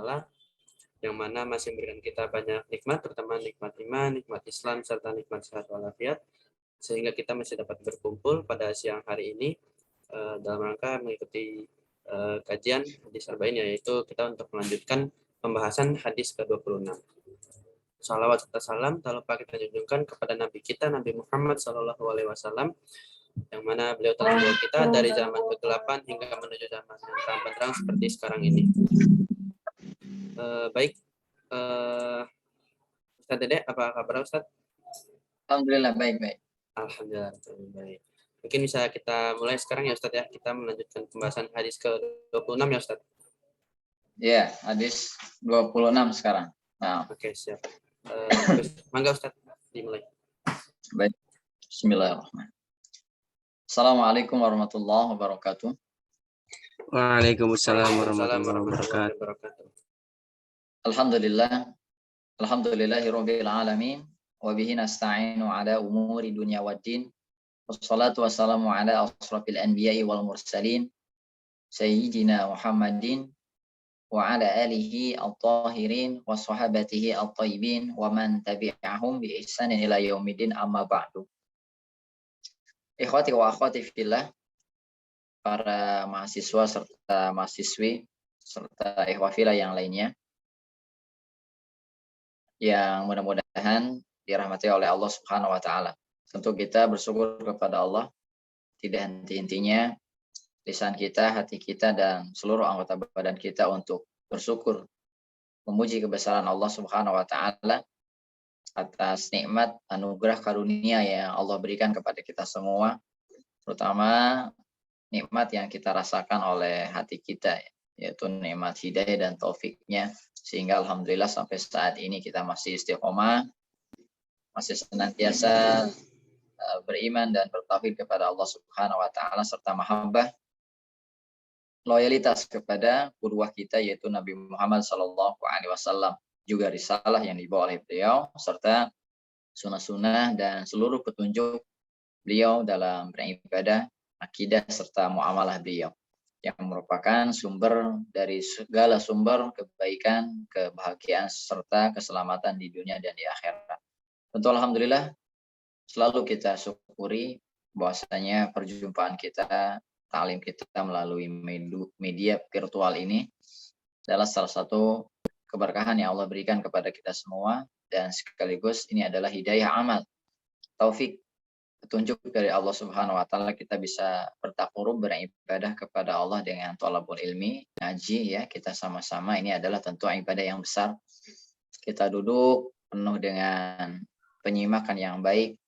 Ta'ala, yang mana masih memberikan kita banyak nikmat, terutama nikmat iman, nikmat Islam, serta nikmat sehat walafiat, sehingga kita masih dapat berkumpul pada siang hari ini dalam rangka mengikuti kajian hadis arba'in, yaitu kita untuk melanjutkan pembahasan hadis ke-26. Salawat serta salam tak lupa kita junjungkan kepada Nabi kita, Nabi Muhammad SAW, yang mana beliau telah membawa kita dari zaman kegelapan hingga menuju zaman yang terang benderang seperti sekarang ini. Baik, Ustaz Dede, apa kabar Ustaz? Alhamdulillah baik-baik. Alhamdulillah baik. Mungkin bisa kita mulai sekarang ya Ustaz ya. Kita melanjutkan pembahasan hadis ke-26 ya Ustaz. Ya, hadis 26 sekarang. Nah. Oke, siap. Mangga Ustaz, dimulai. Baik. Bismillahirrahmanirrahim. Assalamualaikum warahmatullahi wabarakatuh. Waalaikumsalam warahmatullahi wabarakatuh. Alhamdulillahirabbil alamin wa bihi nasta'inu ala umuri dunya waddin. Wassalatu wassalamu ala asrafil anbiya'i wal mursalin sayyidina Muhammadin wa ala alihi at-tahirin wa sahabatihi at-tayyibin wa man tabi'ahum bi ihsanin ila yaumiddin, amma ba'du. Ikhwati wa akhwati fillah, para mahasiswa serta mahasiswi serta ikhwah fillah yang lainnya yang mudah-mudahan dirahmati oleh Allah Subhanahu wa taala. Tentu kita bersyukur kepada Allah tidak henti-hentinya lisan kita, hati kita, dan seluruh anggota badan kita untuk bersyukur, memuji kebesaran Allah Subhanahu wa taala atas nikmat anugerah karunia yang Allah berikan kepada kita semua, terutama nikmat yang kita rasakan oleh hati kita, yaitu nikmat hidayah dan taufiknya, sehingga alhamdulillah sampai saat ini kita masih istiqomah, masih senantiasa beriman dan bertauhid kepada Allah Subhanahu wa taala, serta mahabbah, loyalitas kepada qudwah kita, yaitu Nabi Muhammad SAW, juga risalah yang dibawa oleh beliau, serta sunnah-sunnah dan seluruh petunjuk beliau dalam beribadah, akidah, serta muamalah beliau, yang merupakan sumber dari segala sumber kebaikan, kebahagiaan, serta keselamatan di dunia dan di akhirat. Tentu alhamdulillah selalu kita syukuri bahwasanya perjumpaan kita, ta'lim kita melalui media virtual ini adalah salah satu keberkahan yang Allah berikan kepada kita semua, dan sekaligus ini adalah hidayah amal, taufik, petunjuk dari Allah Subhanahu wa taala, kita bisa bertakarub, beribadah kepada Allah dengan thalabul ilmi, ngaji ya, kita sama-sama, ini adalah tentu ibadah yang besar. Kita duduk penuh dengan penyimakan yang baik,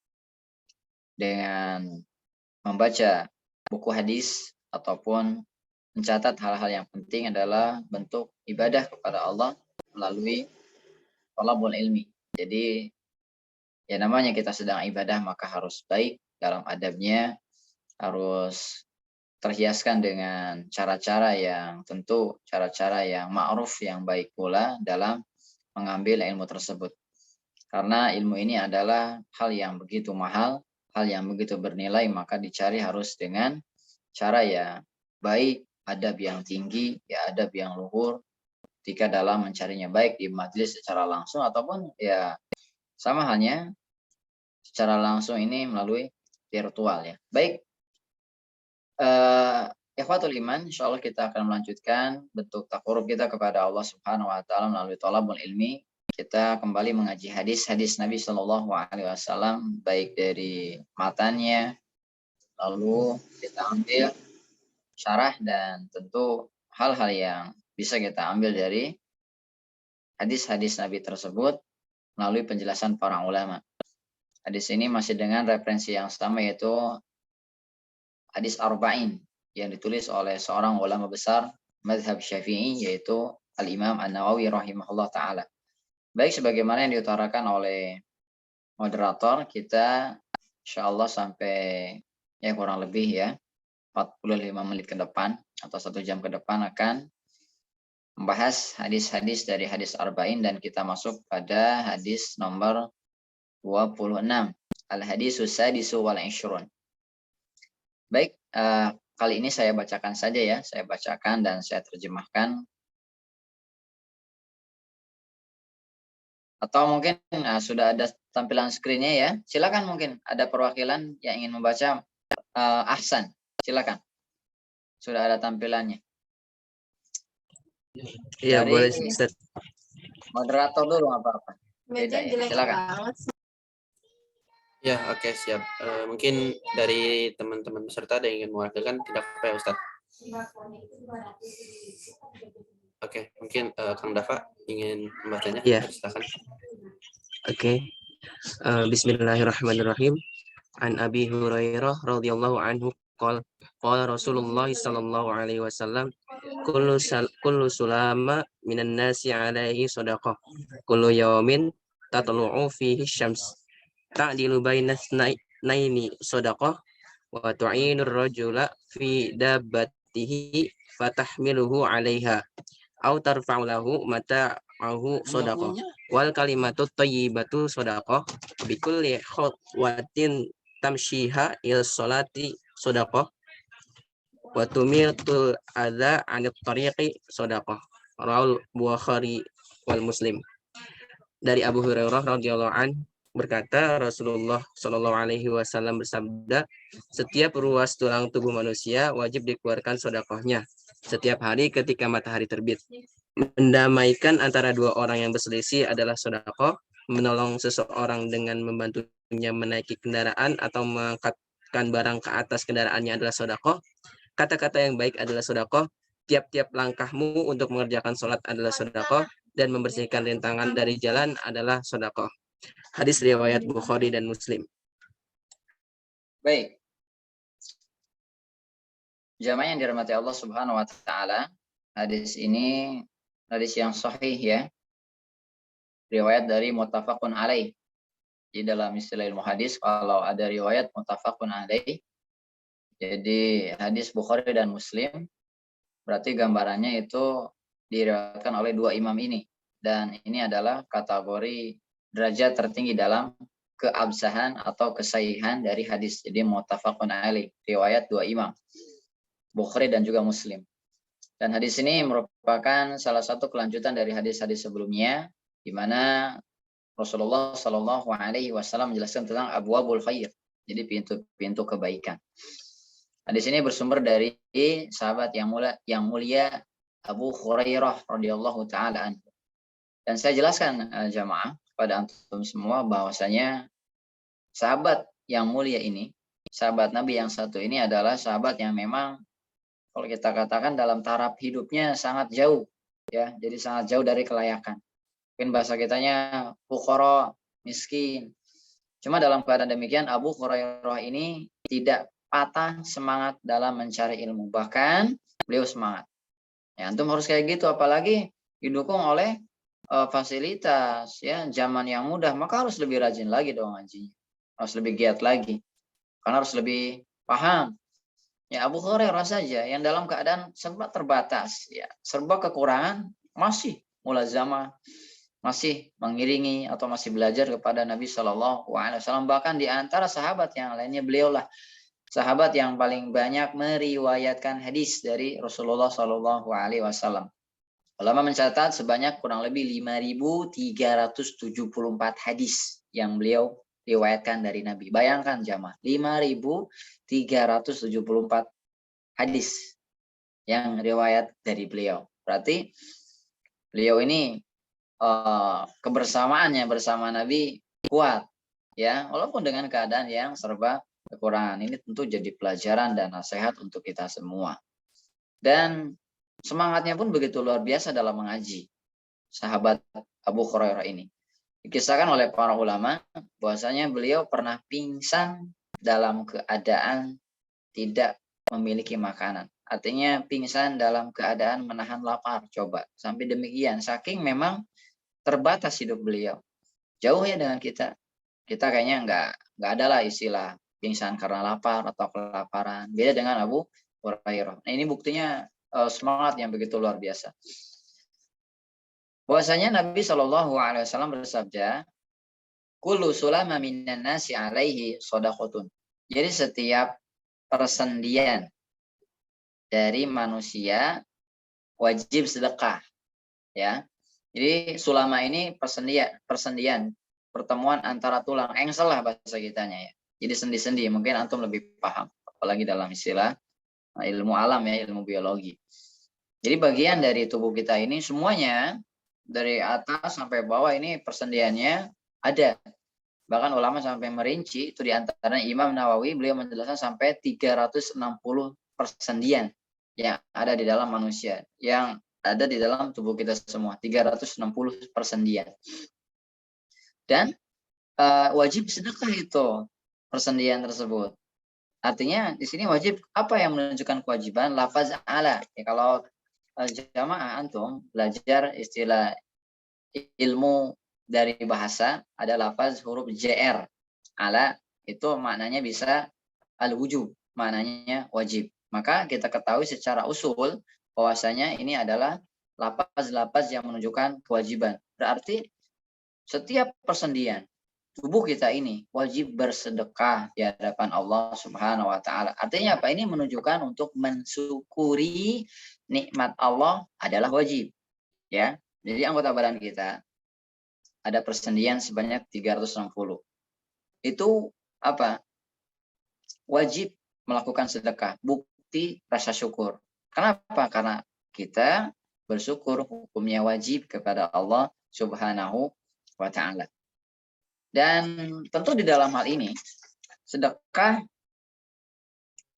dengan membaca buku hadis ataupun mencatat hal-hal yang penting adalah bentuk ibadah kepada Allah melalui thalabul ilmi. Jadi ya namanya kita sedang ibadah, maka harus baik dalam adabnya, harus terhiaskan dengan cara-cara yang tentu, cara-cara yang ma'ruf, yang baik pula dalam mengambil ilmu tersebut. Karena ilmu ini adalah hal yang begitu mahal, hal yang begitu bernilai, maka dicari harus dengan cara yang baik, adab yang tinggi, ya adab yang luhur, ketika dalam mencarinya, baik di majelis secara langsung ataupun ya sama halnya secara langsung ini melalui virtual ya. Baik, ikhwatul iman, insyaallah kita akan melanjutkan bentuk takarub kita kepada Allah Subhanahu wa taala melalui thalabul ilmi. Kita kembali mengaji hadis-hadis Nabi Shallallahu alaihi wasallam, baik dari matanya, lalu kita ambil syarah, dan tentu hal-hal yang bisa kita ambil dari hadis-hadis Nabi tersebut melalui penjelasan para ulama. Hadis ini masih dengan referensi yang sama, yaitu hadis arba'in yang ditulis oleh seorang ulama besar mazhab Syafi'i, yaitu Al-Imam An-Nawawi rahimahullah ta'ala. Baik, sebagaimana yang diutarakan oleh moderator, kita insyaallah sampai ya kurang lebih ya 45 menit ke depan atau 1 jam ke depan akan membahas hadis-hadis dari hadis arba'in, dan kita masuk pada hadis nomor 26. Al-hadisus sadisu wal ishrun. Baik, kali ini saya bacakan saja ya, saya bacakan dan saya terjemahkan Atau mungkin sudah ada tampilan screen-nya ya. Silakan, mungkin ada perwakilan yang ingin membaca. Ahsan, silakan. Sudah ada tampilannya. Iya, Dari boleh Ustaz. moderator dulu apa-apa. Beda ya. Silakan. Ya, oke, siap. Mungkin dari teman-teman peserta ada yang ingin mewakilkan, tidak apa ya Ustaz? Oke, mungkin Kang Dafa ingin membacanya. Iya. Silakan. Oke. Bismillahirrahmanirrahim. An Abi Hurairah radhiyallahu anhu qala Rasulullah sallallahu alaihi wasallam kullu sulama minan nasi alaihi shadaqah kullu yawmin tatlu'u fihi syams ta'dilu bainas naini shadaqah wa tu'inur rajula fi dabbatihi fatahmiluhu 'alaiha aw tarfa'u lahu mata'ahu shadaqah wal kalimatu thayyibatu shadaqah bikulli khutwatin tamshiha il sholati sodaqah wa tumitul adza anit tariqi sodaqah rawal Bukhari wal Muslim. Dari Abu Hurairah radhiyallahu an berkata, Rasulullah Shallallahu alaihi wasallam bersabda, setiap ruas tulang tubuh manusia wajib dikeluarkan sedekahnya setiap hari ketika matahari terbit. Mendamaikan antara dua orang yang berselisih adalah sedekah. Menolong seseorang dengan membantunya menaiki kendaraan atau mengangkatkan barang ke atas kendaraannya adalah sedekah. Kata-kata yang baik adalah sedekah. Tiap-tiap langkahmu untuk mengerjakan sholat adalah sedekah, dan membersihkan rintangan dari jalan adalah sedekah. Hadis riwayat Bukhari dan Muslim. Baik. Jamaah yang dirahmati Allah Subhanahu wa taala, hadis ini hadis yang sahih ya. Riwayat dari muttafaqun alaih. Di dalam istilah ilmu hadis, kalau ada riwayat muttafaqun alaih, jadi hadis Bukhari dan Muslim, berarti gambarannya itu diriwayatkan oleh dua imam ini. Dan ini adalah kategori derajat tertinggi dalam keabsahan atau kesahihan dari hadis. Jadi muttafaqun alaih, riwayat dua imam, Bukhari dan juga Muslim. Dan hadis ini merupakan salah satu kelanjutan dari hadis-hadis sebelumnya, di mana Rasulullah Shallallahu Alaihi Wasallam menjelaskan tentang abwabul khair, jadi pintu-pintu kebaikan. Hadis ini bersumber dari sahabat yang mulia Abu Hurairah radhiyallahu taala anhu. Dan saya jelaskan jamaah kepada antum semua bahwasanya sahabat yang mulia ini, sahabat Nabi yang satu ini adalah sahabat yang memang kalau kita katakan dalam taraf hidupnya sangat jauh, ya, jadi sangat jauh dari kelayakan. Mungkin bahasa kitanya fuqara, miskin. Cuma dalam keadaan demikian Abu Hurairah ini tidak patah semangat dalam mencari ilmu. Bahkan beliau semangat. Ya, antum harus kayak gitu, apalagi didukung oleh fasilitas ya zaman yang mudah, maka harus lebih rajin lagi dong ngajinya. Harus lebih giat lagi. Karena harus lebih paham. Ya, Abu Hurairah saja yang dalam keadaan serba terbatas, ya, serba kekurangan, masih mulazamah, masih mengiringi atau masih belajar kepada Nabi Shallallahu Alaihi Wasallam. Bahkan di antara sahabat yang lainnya, beliaulah sahabat yang paling banyak meriwayatkan hadis dari Rasulullah Shallallahu Alaihi Wasallam. Ulama mencatat sebanyak kurang lebih 5.374 hadis yang beliau riwayatkan dari Nabi. Bayangkan jamaah, 5.374 hadis yang riwayat dari beliau. Berarti beliau ini kebersamaannya bersama Nabi kuat, ya, walaupun dengan keadaan yang serba kekurangan. Ini tentu jadi pelajaran dan nasihat untuk kita semua. Dan semangatnya pun begitu luar biasa dalam mengaji. Sahabat Abu Hurairah ini dikisahkan oleh para ulama bahwasanya beliau pernah pingsan dalam keadaan tidak memiliki makanan. Artinya pingsan dalam keadaan menahan lapar. Coba, sampai demikian. Saking memang terbatas hidup beliau. Jauh ya dengan kita. Kita kayaknya nggak ada lah istilah pingsan karena lapar atau kelaparan. Beda dengan Abu Hurairah. Nah, ini buktinya semangat yang begitu luar biasa. Bahwasanya Nabi Shallallahu Alaihi Wasallam bersabda, "Kullu sulama minan nasi alaihi shadaqatun." Jadi setiap persendian dari manusia wajib sedekah, ya. Jadi sulama ini persendian, pertemuan antara tulang, engsel lah bahasa kitanya ya. Jadi sendi-sendi, mungkin antum lebih paham, apalagi dalam istilah ilmu alam ya, ilmu biologi. Jadi bagian dari tubuh kita ini semuanya dari atas sampai bawah ini persendiannya ada. Bahkan ulama sampai merinci, itu diantaranya Imam Nawawi, beliau menjelaskan sampai 360 persendian yang ada di dalam manusia, yang ada di dalam tubuh kita semua, 360 persendian. Dan wajib sedekah itu persendian tersebut. Artinya di sini wajib apa yang menunjukkan kewajiban? Lafaz ala. Ya, kalau jamaah antum belajar istilah ilmu dari bahasa, ada lafaz huruf JR. Ala itu maknanya bisa al-wujub, maknanya wajib. Maka kita ketahui secara usul bahwasanya ini adalah lafaz-lafaz yang menunjukkan kewajiban. Berarti setiap persendian tubuh kita ini wajib bersedekah di hadapan Allah Subhanahu wa taala. Artinya apa? Ini menunjukkan untuk mensyukuri nikmat Allah adalah wajib, ya. Jadi anggota badan kita ada persendian sebanyak 360. Itu apa? Wajib melakukan sedekah, bukti rasa syukur. Kenapa? Karena kita bersyukur hukumnya wajib kepada Allah Subhanahu wa taala. Dan tentu di dalam hal ini sedekah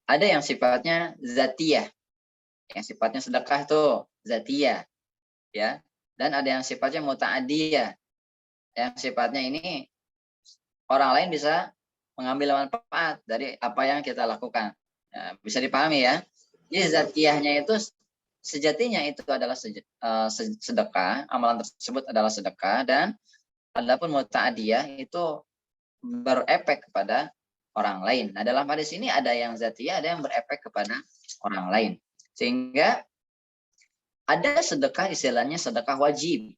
ada yang sifatnya zatiyah. Yang sifatnya sedekah itu zatiyah, ya. Dan ada yang sifatnya muta'adiyah. Yang sifatnya ini orang lain bisa mengambil manfaat dari apa yang kita lakukan. Ya, bisa dipahami ya. Jadi zatiyahnya itu sejatinya itu adalah sedekah, amalan tersebut adalah sedekah, dan adapun muta'adiyah itu berefek kepada orang lain. Nah, dalam hadis ini ada yang zatiyah, ada yang berefek kepada orang lain. Sehingga ada sedekah istilahnya sedekah wajib.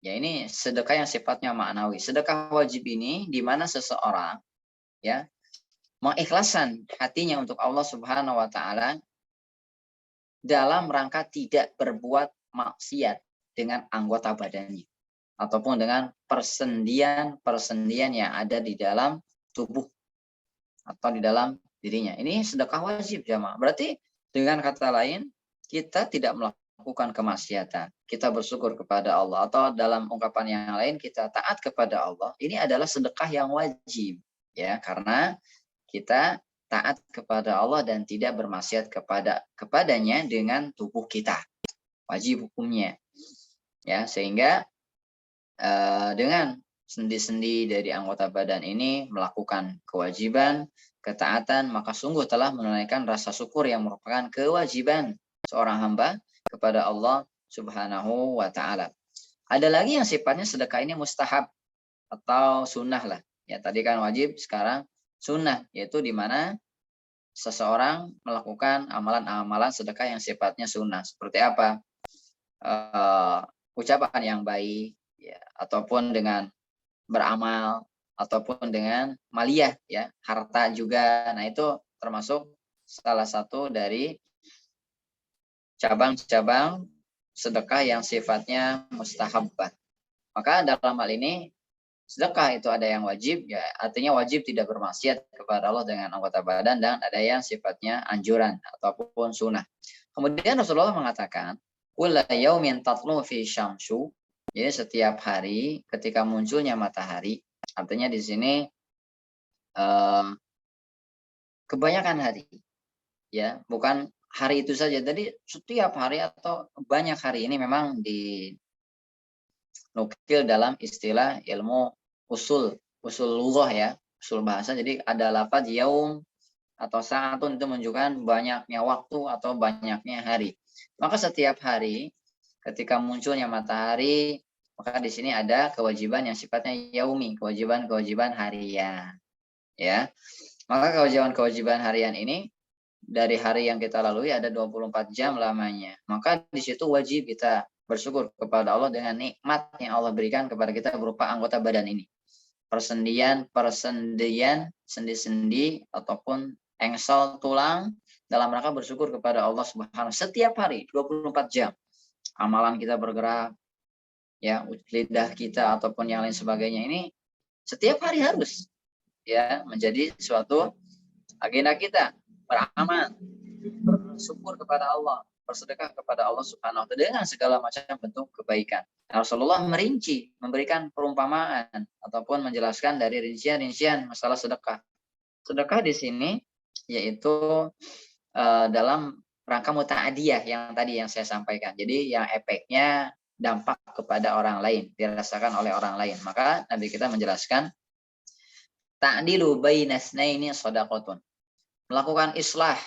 Ya, ini sedekah yang sifatnya maknawi. Sedekah wajib ini di mana seseorang ya mengikhlaskan hatinya untuk Allah Subhanahu wa taala dalam rangka tidak berbuat maksiat dengan anggota badannya ataupun dengan persendian yang ada di dalam tubuh atau di dalam dirinya. Ini sedekah wajib, jamaah. Berarti dengan kata lain, kita tidak melakukan kemaksiatan. Kita bersyukur kepada Allah, atau dalam ungkapan yang lain kita taat kepada Allah. Ini adalah sedekah yang wajib, ya, karena kita taat kepada Allah dan tidak bermaksiat kepadanya dengan tubuh kita. Wajib hukumnya. Ya, sehingga dengan sendi-sendi dari anggota badan ini melakukan kewajiban, ketaatan, maka sungguh telah menunaikan rasa syukur yang merupakan kewajiban seorang hamba kepada Allah Subhanahu wa taala. Ada lagi yang sifatnya sedekah ini mustahab atau sunnah lah. Ya, tadi kan wajib, sekarang sunnah, yaitu di mana seseorang melakukan amalan-amalan sedekah yang sifatnya sunnah. Seperti apa? Ucapan yang baik, ya, ataupun dengan beramal, ataupun dengan maliyah, ya, harta juga. Nah, itu termasuk salah satu dari cabang-cabang sedekah yang sifatnya mustahabbah. Maka dalam hal ini sedekah itu ada yang wajib, ya, artinya wajib tidak bermaksiat kepada Allah dengan anggota badan, dan ada yang sifatnya anjuran ataupun sunnah. Kemudian Rasulullah mengatakan, "Kulla yaumin tatlu fi syamsu." Jadi setiap hari ketika munculnya matahari, artinya di sini kebanyakan hari, ya, bukan hari itu saja. Jadi setiap hari atau banyak hari ini memang dinukil dalam istilah ilmu usul lughah, ya, usul bahasa. Jadi ada lafaz yaum atau saatun, itu menunjukkan banyaknya waktu atau banyaknya hari. Maka setiap hari ketika munculnya matahari, maka di sini ada kewajiban yang sifatnya yaumi, kewajiban harian, ya. Maka kewajiban harian ini dari hari yang kita lalui ada 24 jam lamanya. Maka di situ wajib kita bersyukur kepada Allah dengan nikmat yang Allah berikan kepada kita berupa anggota badan ini. Persendian, sendi-sendi ataupun engsel tulang, dalam rangka bersyukur kepada Allah Subhanahu setiap hari 24 jam. Amalan kita bergerak, ya lidah kita ataupun yang lain sebagainya ini setiap hari harus ya menjadi suatu agenda kita, beramal, bersyukur kepada Allah, bersedekah kepada Allah Subhanahu wa taala dengan segala macam bentuk kebaikan. Rasulullah merinci, memberikan perumpamaan ataupun menjelaskan dari rincian-rincian masalah sedekah. Sedekah di sini yaitu dalam rangka muta'adiyah yang tadi yang saya sampaikan. Jadi yang efeknya dampak kepada orang lain, dirasakan oleh orang lain. Maka Nabi kita menjelaskan ta'dilu bainasnaini shadaqatun. Melakukan islah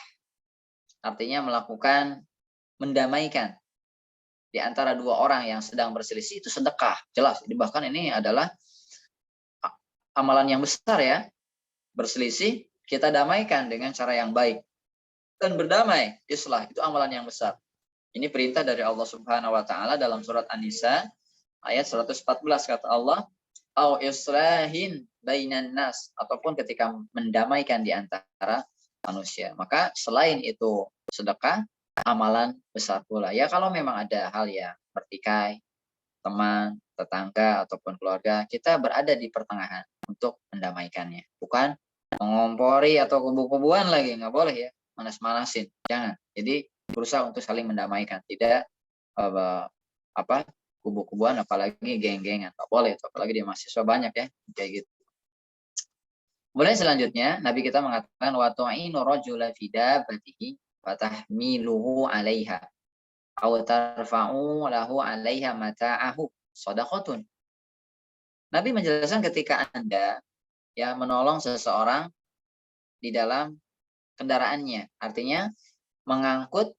artinya melakukan mendamaikan di antara dua orang yang sedang berselisih itu sedekah. Jelas, bahkan ini adalah amalan yang besar ya. Berselisih kita damaikan dengan cara yang baik. Dan berdamai, islah itu amalan yang besar. Ini perintah dari Allah Subhanahu wa taala dalam surat An-Nisa ayat 114 kata Allah, au islahin bainan nas, ataupun ketika mendamaikan di antara manusia. Maka selain itu sedekah, amalan besar pula. Ya kalau memang ada hal yang bertikai, teman, tetangga ataupun keluarga, kita berada di pertengahan untuk mendamaikannya. Bukan mengompori atau kubu-kubuan lagi, nggak boleh ya, manas-manasin, jangan. Jadi berusaha untuk saling mendamaikan, tidak kubu-kubuan, apalagi geng-gengan, nggak boleh. Apalagi di mahasiswa banyak ya kayak gitu. Kemudian selanjutnya Nabi kita mengatakan wa tu'inu rajula fi dabbatihi fatahmiluhu 'alaiha aw tarfa'u lahu 'alaiha mata'ahu shadaqatun. Nabi menjelaskan ketika Anda ya menolong seseorang di dalam kendaraannya, artinya mengangkut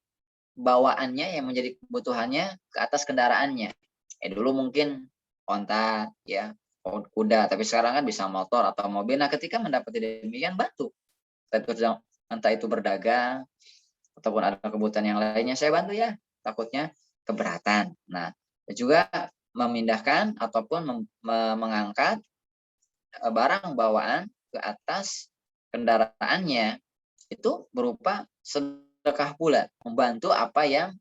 bawaannya yang menjadi kebutuhannya ke atas kendaraannya. Dulu mungkin onta ya, kuda, tapi sekarang kan bisa motor atau mobil. Nah, ketika mendapati demikian, bantu. Entah itu berdagang ataupun ada kebutuhan yang lainnya, saya bantu ya. Takutnya keberatan. Nah, juga memindahkan ataupun mengangkat barang bawaan ke atas kendaraannya itu berupa sedekah pula, membantu apa yang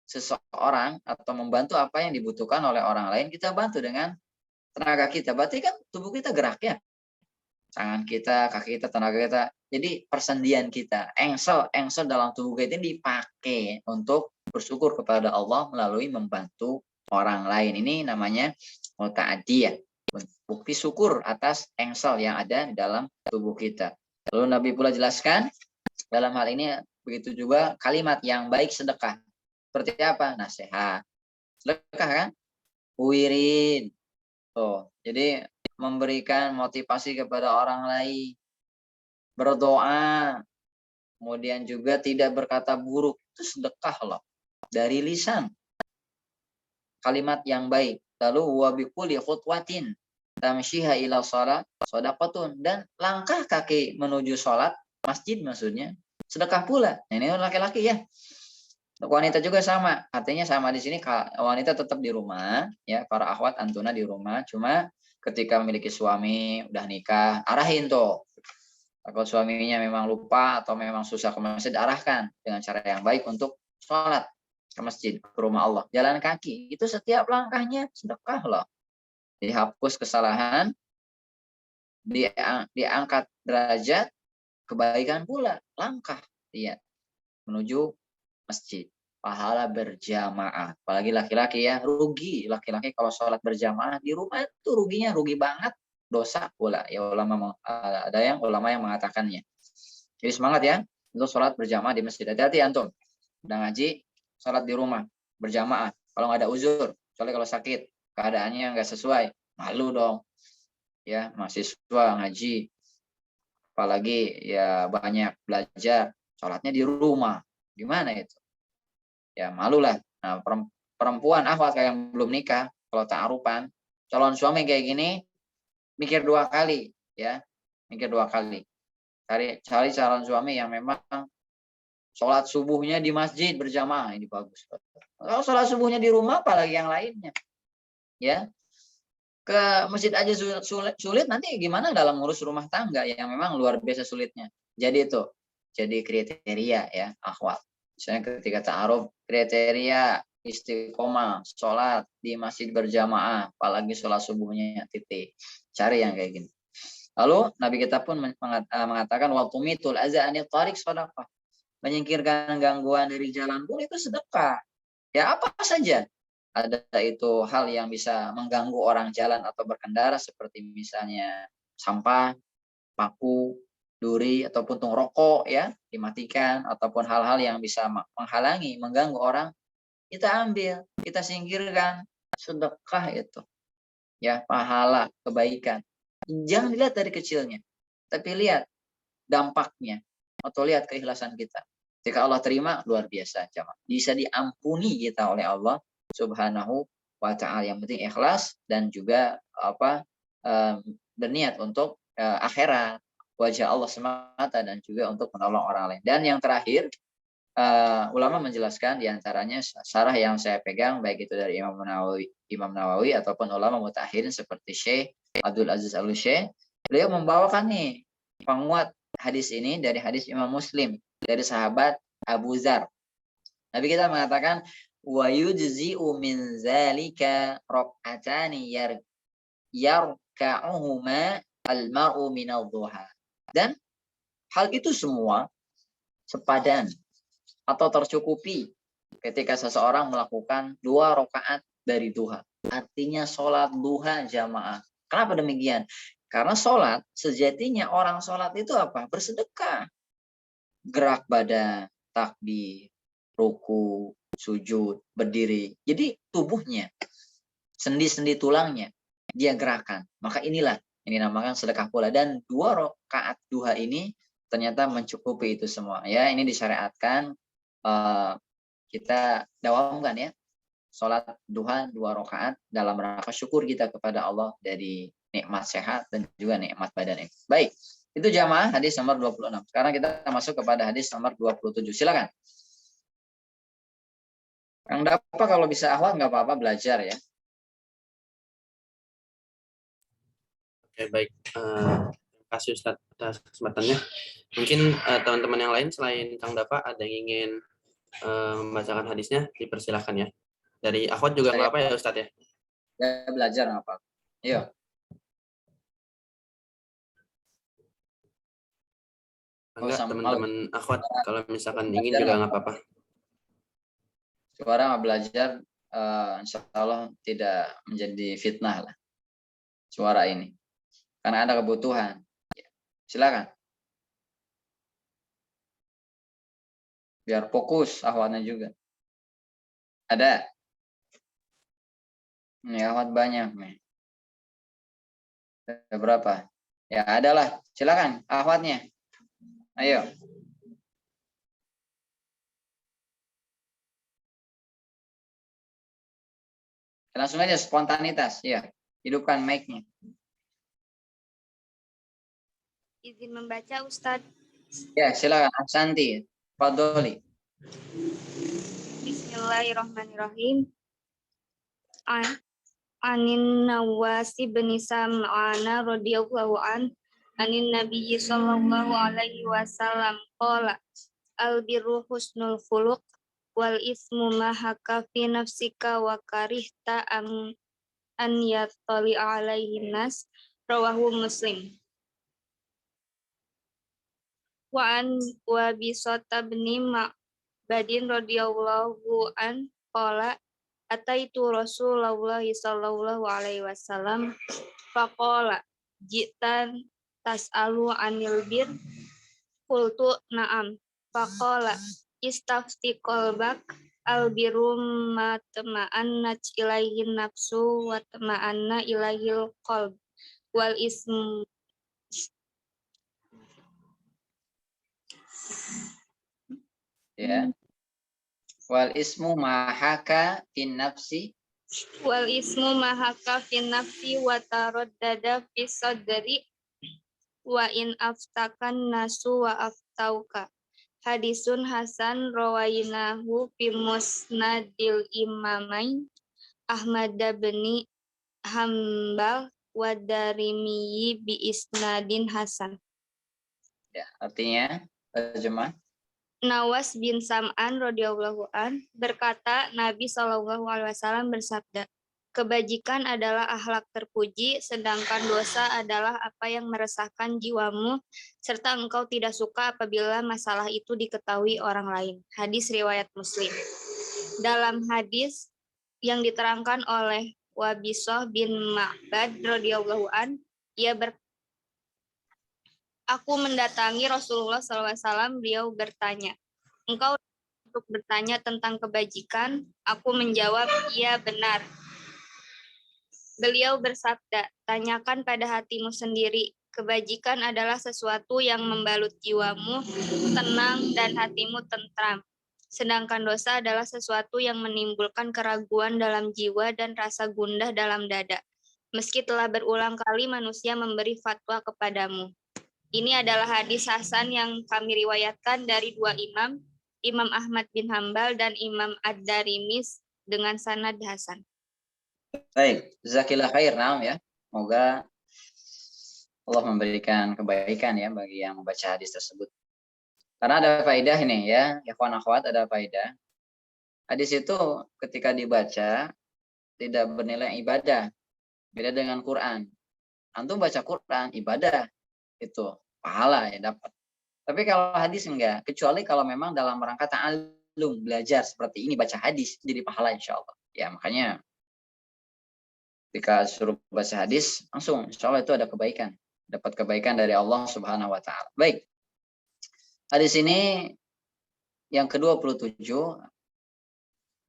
seseorang atau membantu apa yang dibutuhkan oleh orang lain, kita bantu dengan tenaga kita. Berarti kan tubuh kita gerak ya, tangan kita, kaki kita, tenaga kita. Jadi persendian kita, engsel dalam tubuh kita ini dipakai untuk bersyukur kepada Allah melalui membantu orang lain. Ini namanya muta'adiyah, bukti syukur atas engsel yang ada di dalam tubuh kita. Lalu Nabi pula jelaskan dalam hal ini begitu juga kalimat yang baik sedekah. Seperti apa? Nasihat. Sedekah kan? Wirid. Jadi memberikan motivasi kepada orang lain. Berdoa. Kemudian juga tidak berkata buruk. Itu sedekah loh. Dari lisan. Kalimat yang baik. Lalu wabikuli khutwatin tamshiha ila shalat shadaqatun, dan langkah kaki menuju sholat masjid maksudnya sedekah pula. Nah, ini laki-laki ya. Untuk wanita juga sama. Artinya sama di sini wanita tetap di rumah ya, para akhwat antuna di rumah, cuma ketika memiliki suami udah nikah, arahin tuh. Kalau suaminya memang lupa atau memang susah ke masjid, arahkan dengan cara yang baik untuk sholat ke masjid, ke rumah Allah. Jalan kaki, itu setiap langkahnya sedekah loh. Dihapus kesalahan, diangkat derajat, kebaikan pula, langkah dia menuju masjid. Pahala berjamaah. Apalagi laki-laki ya, rugi. Laki-laki kalau sholat berjamaah di rumah itu ruginya, rugi banget. Dosa pula. Ya ada yang ulama yang mengatakannya. Jadi semangat ya untuk sholat berjamaah di masjid. Hati-hati antum. Udah ngaji, sholat di rumah berjamaah. Kalau nggak ada uzur, kecuali kalau sakit, keadaannya nggak sesuai, malu dong. Ya, mahasiswa ngaji, apalagi ya banyak belajar, sholatnya di rumah. Gimana itu? Ya malulah. Nah, perempuan akhwat kayak yang belum nikah, kalau ta'arufan, calon suami kayak gini, mikir 2 kali ya, mikir 2 kali. Cari calon suami yang memang sholat subuhnya di masjid berjamaah, ini bagus. Kalau sholat subuhnya di rumah, apalagi yang lainnya. Ya, ke masjid aja sulit, nanti gimana dalam ngurus rumah tangga yang memang luar biasa sulitnya. Jadi itu, jadi kriteria ya akhwat. Misalnya ketika ta'aruf, kriteria istiqomah, sholat di masjid berjamaah, apalagi sholat subuhnya titik. Cari yang kayak gini. Lalu Nabi kita pun mengatakan waktu mitul aza anil tarik sedekah. Menyingkirkan gangguan dari jalan pun itu sedekah. Ya apa saja. Ada itu hal yang bisa mengganggu orang jalan atau berkendara seperti misalnya sampah, paku, duri ataupun tung rokok ya dimatikan ataupun hal-hal yang bisa menghalangi, mengganggu orang kita ambil, kita singkirkan. Sedekah itu ya pahala kebaikan. Jangan dilihat dari kecilnya, tapi lihat dampaknya atau lihat keikhlasan kita. Jika Allah terima luar biasa, jemaah. Bisa diampuni kita oleh Allah Subhanahu wa taala. Yang penting ikhlas dan juga berniat untuk akhirat, wajah Allah semata dan juga untuk menolong orang lain. Dan yang terakhir ulama menjelaskan diantaranya syarah yang saya pegang baik itu dari Imam Nawawi ataupun ulama mutakhirin seperti Syekh Abdul Aziz Al-Syekh. Beliau membawakan nih penguat hadis ini dari hadis Imam Muslim dari sahabat Abu Dzar. Nabi kita mengatakan wa yujzi'u min zalika rak'atani yarka'uhuma al-mar'u min ad-duha. Dan hal itu semua sepadan atau tercukupi ketika seseorang melakukan 2 rakaat dari duha. Artinya sholat duha jamaah. Kenapa demikian? Karena sholat, sejatinya orang sholat itu apa? Bersedekah. Gerak badan, takbir, ruku, sujud, berdiri. Jadi tubuhnya, sendi-sendi tulangnya, dia gerakan. Maka inilah yang dinamakan sedekah pula. Dan 2 rakaat duha ini ternyata mencukupi itu semua. Ya, ini disyariatkan. Kita dawamkan ya. Sholat duha 2 rakaat dalam rangka syukur kita kepada Allah dari nikmat sehat dan juga nikmat badan ini. Baik, itu jamaah hadis nomor 26. Sekarang kita masuk kepada hadis nomor 27. Silakan. Kang Dapa kalau bisa ahwat nggak apa-apa belajar ya. Oke, baik. Terima kasih Ustadz atas kesempatannya. Mungkin teman-teman yang lain selain Kang Dapa ada yang ingin membacakan hadisnya, dipersilahkan ya. Dari akhwat juga nggak apa ya Ustadz ya? Ya belajar nggak apa-apa. Iya. Enggak, teman-teman akhwat kalau misalkan ingin juga nggak apa-apa. Suara belajar insya Allah tidak menjadi fitnah lah. Suara ini. Karena ada kebutuhan. Silakan. Biar fokus akhwatnya juga. Ada? Ini akhwat banyak nih. Ada berapa? Ya adalah. Silakan akhwatnya. Ayo. Langsung aja spontanitas. Ya. Hidupkan mic-nya. Izin membaca Ustadz. Ya silakan. Ahsanti. Fadholi. Bismillahirrahmanirrahim. Anin Nawasi bin Sam'ana radhiyallahu an anin Nabiyyi sallallahu alaihi wasallam qala al birru husnul khuluq wal ismu ma haka fi nafsika wa karihta an yattali alaihi nas rawahu Muslim. Wa bisata bin Ma'badin radhiyallahu an qala ataitu Rasulullah sallallahu alaihi wasallam faqala jitan tas'alu anil bir qultu na'am faqala istafti qalbak al biru ma tama'anna ilaihi nafsu wa tama'anna ilaihil qalb wal ismu Ya. Wal ismu mahaka fin nafsi wal ismu mahaka fin nafsi wa taraddada fi sadri wa in aftakan nasu wa aftauka. Hadisun hasan rawainahu fi musnadil imamain Ahmad bin Hambal wa Darimi bi isnadin hasan. ya artinya terjemah Nawas bin Sam'an radhiyallahu an berkata, Nabi Shallallahu alaihi wasallam bersabda, kebajikan adalah akhlak terpuji, sedangkan dosa adalah apa yang meresahkan jiwamu, serta engkau tidak suka apabila masalah itu diketahui orang lain. Hadis riwayat Muslim. Dalam hadis yang diterangkan oleh Wabisah bin Ma'bad radhiyallahu an, aku mendatangi Rasulullah SAW, beliau bertanya, engkau untuk bertanya tentang kebajikan? Aku menjawab, iya benar. Beliau bersabda, tanyakan pada hatimu sendiri. Kebajikan adalah sesuatu yang membalut jiwamu tenang dan hatimu tentram. Sedangkan dosa adalah sesuatu yang menimbulkan keraguan dalam jiwa dan rasa gundah dalam dada. Meski telah berulang kali manusia memberi fatwa kepadamu. Ini adalah hadis Hasan yang kami riwayatkan dari dua imam, Imam Ahmad bin Hambal dan Imam Ad-Darimi dengan sanad Hasan. Baik, jazakillah khair, naam ya. Semoga Allah memberikan kebaikan ya bagi yang membaca hadis tersebut. Karena ada faedah ini ya, ikhwan akhwat, ada faedah. Hadis itu ketika dibaca tidak bernilai ibadah. Beda dengan Quran. Antum baca Quran, ibadah. Itu pahala ya dapat. Tapi kalau hadis enggak, kecuali kalau memang dalam rangka ta'allum, belajar seperti ini, baca hadis, jadi pahala insya Allah. Ya makanya ketika suruh baca hadis, langsung insya Allah itu ada kebaikan. Dapat kebaikan dari Allah Subhanahu wa Ta'ala. Baik. Hadis ini yang ke-27,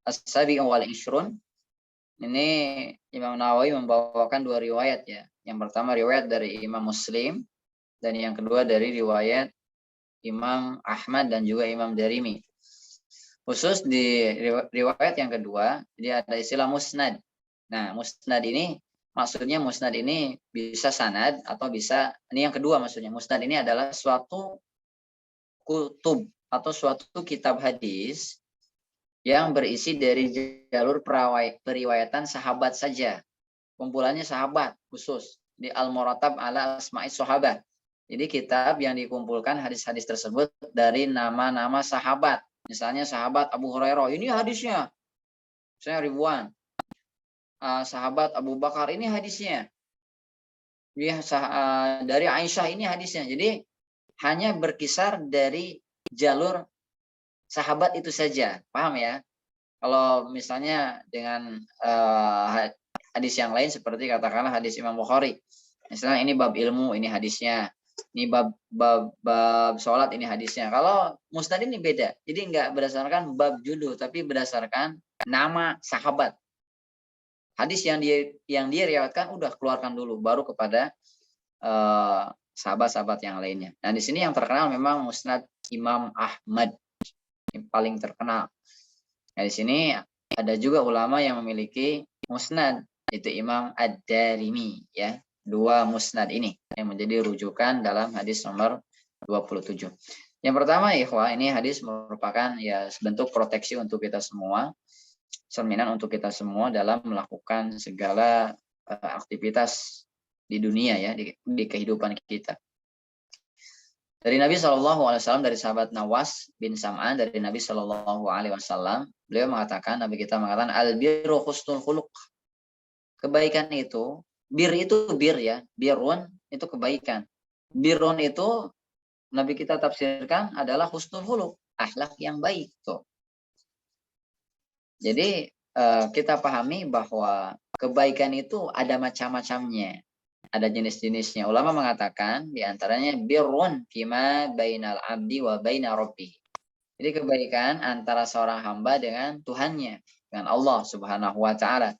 As-Sabi'u wal Ishrun. Ini Imam Nawawi membawakan dua riwayat ya. Yang pertama riwayat dari Imam Muslim, dan yang kedua dari riwayat Imam Ahmad dan juga Imam Darimi. Khusus di riwayat yang kedua, jadi ada istilah musnad. Nah, musnad ini maksudnya musnad ini bisa sanad atau bisa, ini yang kedua maksudnya. Musnad ini adalah suatu kutub atau suatu kitab hadis yang berisi dari jalur periwayatan sahabat saja. Kumpulannya sahabat khusus di Al-Muratab ala Asma'is Sahabat. Jadi kitab yang dikumpulkan hadis-hadis tersebut dari nama-nama sahabat. Misalnya sahabat Abu Hurairah, ini hadisnya. Saya ribuan. Sahabat Abu Bakar, ini hadisnya. Dari Aisyah, ini hadisnya. Jadi hanya berkisar dari jalur sahabat itu saja. Paham ya? Kalau misalnya dengan hadis yang lain seperti katakanlah hadis Imam Bukhari. Misalnya ini bab ilmu, ini hadisnya. Ini bab sholat, ini hadisnya. Kalau musnad ini beda. Jadi enggak berdasarkan bab judul, tapi berdasarkan nama sahabat. Hadis yang dia riwayatkan udah keluarkan dulu, baru kepada sahabat-sahabat yang lainnya. Nah, di sini yang terkenal memang musnad Imam Ahmad. Yang paling terkenal. Nah, di sini ada juga ulama yang memiliki musnad, itu Imam Ad-Darimi ya. Dua musnad ini yang menjadi rujukan dalam hadis nomor 27. Yang pertama, ikhwah, ini hadis merupakan ya sebentuk proteksi untuk kita semua, cerminan untuk kita semua dalam melakukan segala aktivitas di dunia ya, di kehidupan kita. Dari Nabi SAW, dari sahabat Nawas bin Sam'an, dari Nabi SAW, beliau mengatakan, Nabi kita mengatakan, al-birru husnul khuluq. Kebaikan itu, bir itu bir ya, birun itu kebaikan. Birun itu Nabi kita tafsirkan adalah husnul khuluq, akhlak yang baik tuh. Jadi kita pahami bahwa kebaikan itu ada macam-macamnya, ada jenis-jenisnya. Ulama mengatakan diantaranya birrun fima bainal abdi wa baina rabbih. Jadi kebaikan antara seorang hamba dengan Tuhannya, dengan Allah Subhanahu wa Ta'ala.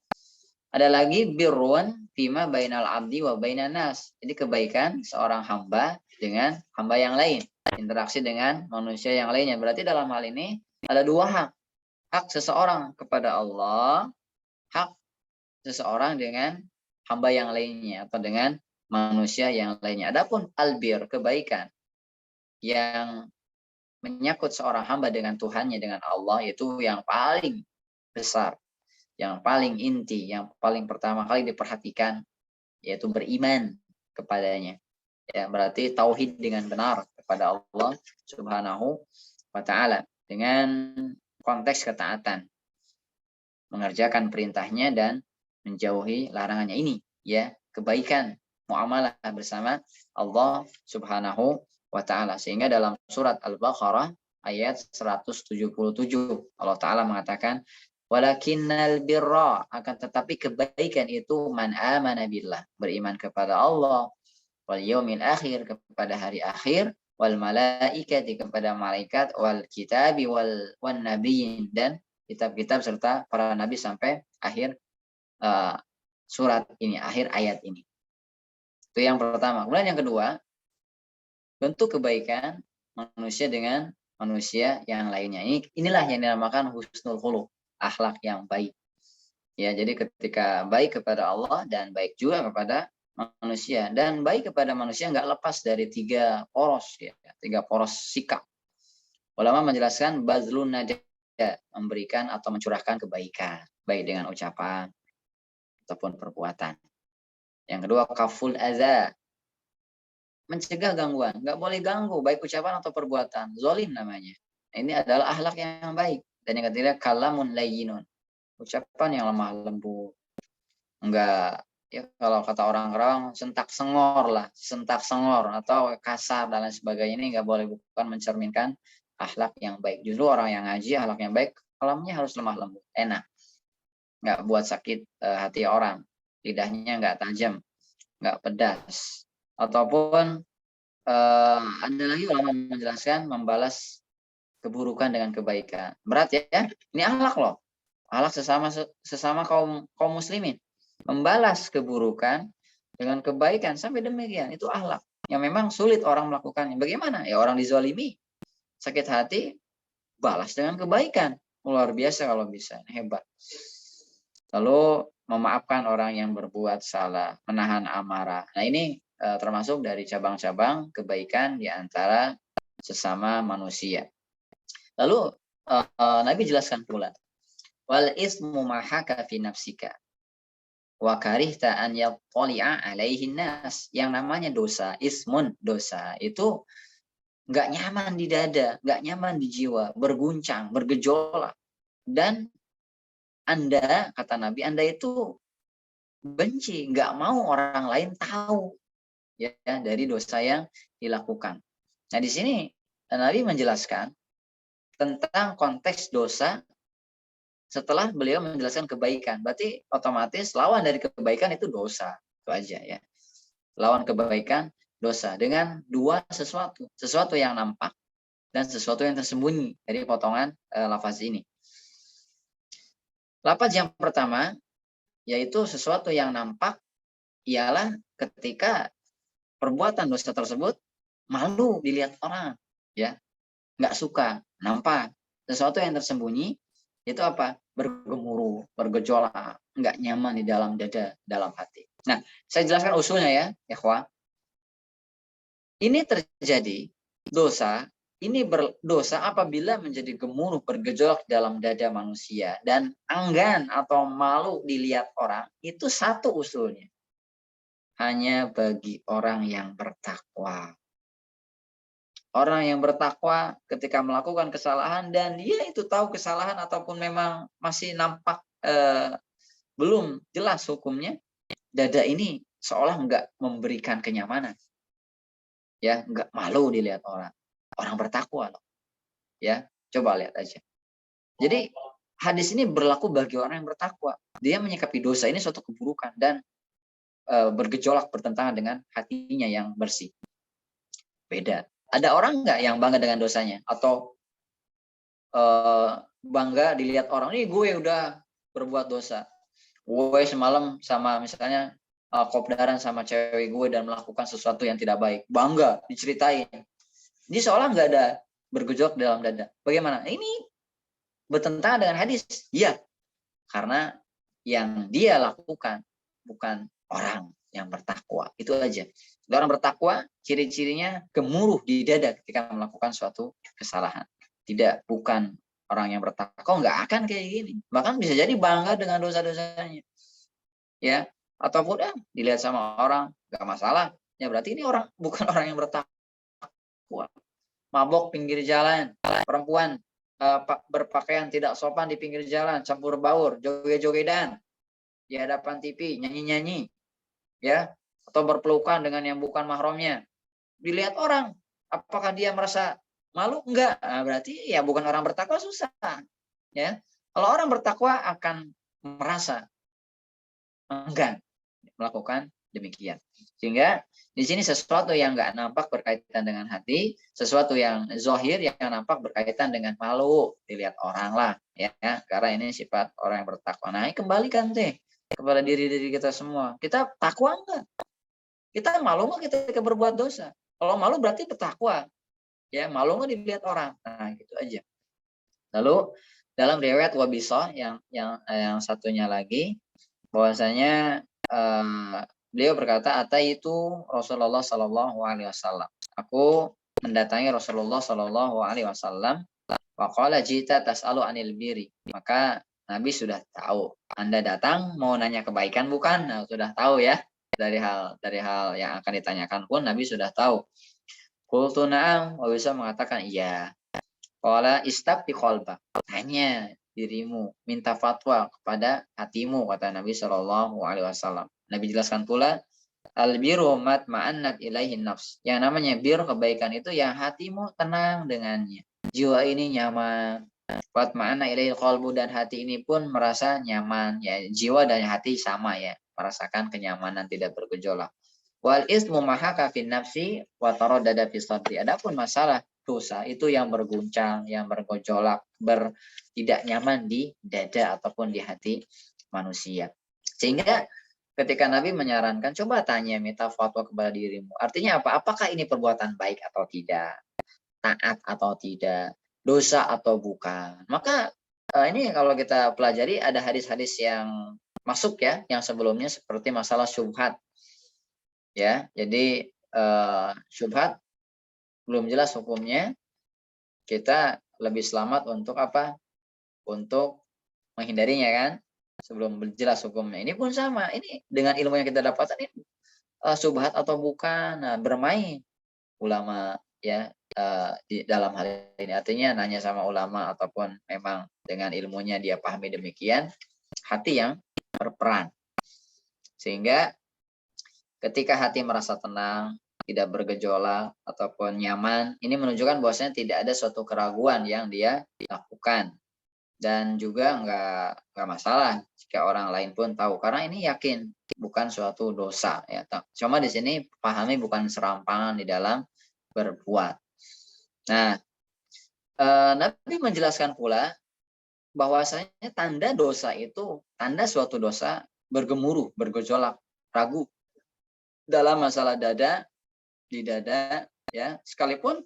Ada lagi birrun fima bainal abdi wa bainan nas. Jadi kebaikan seorang hamba dengan hamba yang lain, interaksi dengan manusia yang lainnya. Berarti dalam hal ini ada dua hak. Hak seseorang kepada Allah, hak seseorang dengan hamba yang lainnya atau dengan manusia yang lainnya. Adapun albir, kebaikan yang menyangkut seorang hamba dengan Tuhannya, dengan Allah, itu yang paling besar, yang paling inti, yang paling pertama kali diperhatikan, yaitu beriman kepadanya. Ya, berarti tauhid dengan benar kepada Allah Subhanahu wa ta'ala dengan konteks ketaatan, mengerjakan perintahnya dan menjauhi larangannya. Ini ya kebaikan muamalah bersama Allah Subhanahu wa ta'ala. Sehingga dalam surat Al-Baqarah ayat 177 Allah Ta'ala mengatakan walakinnal birra, akan tetapi kebaikan itu man amana billah, beriman kepada Allah, wal yaumil akhir, kepada hari akhir, wal malaikati, kepada malaikat, wal kitabi wan nabiyyin, dan kitab-kitab serta para nabi, sampai akhir surat ini, akhir ayat ini. Itu yang pertama. Kemudian yang kedua, bentuk kebaikan manusia dengan manusia yang lainnya. Inilah yang dinamakan husnul khuluq, akhlak yang baik. Ya, jadi ketika baik kepada Allah dan baik juga kepada manusia, dan baik kepada manusia nggak lepas dari 3 poros ya, 3 poros sikap. Ulama menjelaskan bazlun nada, memberikan atau mencurahkan kebaikan, baik dengan ucapan ataupun perbuatan. Yang kedua kaful adza, mencegah gangguan, nggak boleh ganggu baik ucapan atau perbuatan, zalim namanya. Ini adalah akhlak yang baik. Dan yang ketiga kalamun layyinun, ucapan yang lemah lembut, enggak ya, kalau kata orang Kerawang sentak sengor lah, sentak sengor atau kasar dan lain sebagainya, ini enggak boleh, bukan mencerminkan akhlak yang baik. Justru orang yang ngaji akhlak yang baik, kalamnya harus lemah lembut, enak, enggak buat sakit hati orang, lidahnya enggak tajam, enggak pedas. Ataupun ada lagi ulama menjelaskan membalas keburukan dengan kebaikan. Berat ya, ini akhlak loh, akhlak sesama kaum muslimin, membalas keburukan dengan kebaikan, sampai demikian. Itu akhlak yang memang sulit orang melakukannya. Bagaimana? Ya orang dizalimi, sakit hati, balas dengan kebaikan. Luar biasa kalau bisa, hebat. Lalu memaafkan orang yang berbuat salah, menahan amarah. Nah ini termasuk dari cabang-cabang kebaikan di antara sesama manusia. Lalu Nabi jelaskan pula, wal ismu mahaka fi nafsika wa karihta an yattali'a alaihin nas. Yang namanya dosa, ismun, dosa itu nggak nyaman di dada, nggak nyaman di jiwa, berguncang, bergejolak. Dan Anda, kata Nabi, Anda itu benci, nggak mau orang lain tahu ya dari dosa yang dilakukan. Nah di sini Nabi menjelaskan tentang konteks dosa setelah beliau menjelaskan kebaikan. Berarti otomatis lawan dari kebaikan itu dosa. Itu aja ya. Lawan kebaikan dosa dengan 2 sesuatu. Sesuatu yang nampak dan sesuatu yang tersembunyi dari potongan lafaz ini. Lafaz yang pertama yaitu sesuatu yang nampak ialah ketika perbuatan dosa tersebut malu dilihat orang, ya, nggak suka, nampak. Sesuatu yang tersembunyi itu apa? Bergemuruh, bergejolak, nggak nyaman di dalam dada, dalam hati. Nah, saya jelaskan usulnya ya, ikhwah. Ini terjadi dosa, ini berdosa apabila menjadi gemuruh, bergejolak dalam dada manusia dan enggan atau malu dilihat orang. Itu satu usulnya. Hanya bagi orang yang bertakwa. Orang yang bertakwa ketika melakukan kesalahan dan dia itu tahu kesalahan ataupun memang masih nampak belum jelas hukumnya, dada ini seolah enggak memberikan kenyamanan. Ya, enggak, malu dilihat orang. Orang bertakwa loh. Ya, coba lihat aja. Jadi hadis ini berlaku bagi orang yang bertakwa. Dia menyikapi dosa ini suatu keburukan dan bergejolak bertentangan dengan hatinya yang bersih. Beda. Ada orang nggak yang bangga dengan dosanya atau bangga dilihat orang, ini gue udah berbuat dosa, gue semalam sama misalnya kopdaran sama cewek gue dan melakukan sesuatu yang tidak baik, bangga diceritain, ini seolah nggak ada bergejolak dalam dada. Bagaimana? Ini bertentangan dengan hadis. Ya, karena yang dia lakukan bukan orang yang bertakwa. Itu aja. Orang bertakwa ciri-cirinya gemuruh di dada ketika melakukan suatu kesalahan. Tidak, bukan orang yang bertakwa nggak akan kayak gini. Bahkan bisa jadi bangga dengan dosa-dosanya. Ya, ataupun dilihat sama orang nggak masalah. Ya berarti ini orang bukan orang yang bertakwa. mabok pinggir jalan, perempuan berpakaian tidak sopan di pinggir jalan, campur baur, joget-jogetan di hadapan TV, nyanyi-nyanyi, ya, atau berpelukan dengan yang bukan mahramnya. Dilihat orang, apakah dia merasa malu? Enggak. Nah, berarti ya bukan orang bertakwa, susah. Ya, kalau orang bertakwa akan merasa enggan melakukan demikian. Sehingga di sini sesuatu yang enggak nampak berkaitan dengan hati, sesuatu yang zahir yang nampak berkaitan dengan malu dilihat orang lah, ya. Karena ini sifat orang yang bertakwa. Nah, kembalikan deh kepada diri kita semua. Kita takwa enggak? Kita malu enggak kita berbuat dosa? Kalau malu berarti bertakwa. Ya, malu nggak dilihat orang. Nah, gitu aja. Lalu dalam riwayat Wabisah yang satunya lagi, bahwasanya beliau berkata, ataitu Rasulullah Shallallahu Alaihi Wasallam. Aku mendatangi Rasulullah Shallallahu Alaihi Wasallam. Waqala jita tas'alu anil biri. Maka Nabi sudah tahu. Anda datang mau nanya kebaikan bukan? Nah, sudah tahu ya. Dari hal yang akan ditanyakan pun Nabi sudah tahu. Qultu na'am, wa bisa mengatakan iya. Qala istabti qalbak. Tanya dirimu, minta fatwa kepada hatimu, kata Nabi Shallallahu Alaihi Wasallam. Nabi jelaskan pula, al-birru matma'annat ilaihi nafs. Yang namanya bir, kebaikan itu yang hatimu tenang dengannya. Jiwa ini nyaman. Watma'anna ilaihi qalbu, dan hati ini pun merasa nyaman. Ya, jiwa dan hati sama ya, merasakan kenyamanan, tidak bergejolak. Wal ismu mahaka fin nafsi wa taraddada fi sadri. Adapun masalah dosa itu yang berguncang, yang bergejolak, tidak nyaman di dada ataupun di hati manusia. Sehingga ketika Nabi menyarankan, coba tanya, minta fatwa kepada dirimu. Artinya apa? Apakah ini perbuatan baik atau tidak? Taat atau tidak? Dosa atau bukan? Maka ini kalau kita pelajari ada hadis-hadis yang masuk ya, yang sebelumnya seperti masalah syubhat. Ya, jadi syubhat belum jelas hukumnya, kita lebih selamat untuk apa? Untuk menghindarinya kan, sebelum jelas hukumnya. Ini pun sama, ini dengan ilmu yang kita dapatkan ini syubhat atau bukan, nah, bermain ulama ya di dalam hal ini. Artinya nanya sama ulama ataupun memang dengan ilmunya dia pahami demikian, hati yang berperan. Sehingga ketika hati merasa tenang, tidak bergejolak ataupun nyaman, ini menunjukkan bahwasanya tidak ada suatu keraguan yang dia lakukan. Dan juga nggak masalah jika orang lain pun tahu, karena ini yakin bukan suatu dosa ya. Cuma di sini pahami bukan serampangan di dalam berbuat. Nah, Nabi menjelaskan pula bahwasanya tanda dosa itu, tanda suatu dosa bergemuruh, bergejolak, ragu dalam masalah dada, di dada ya, sekalipun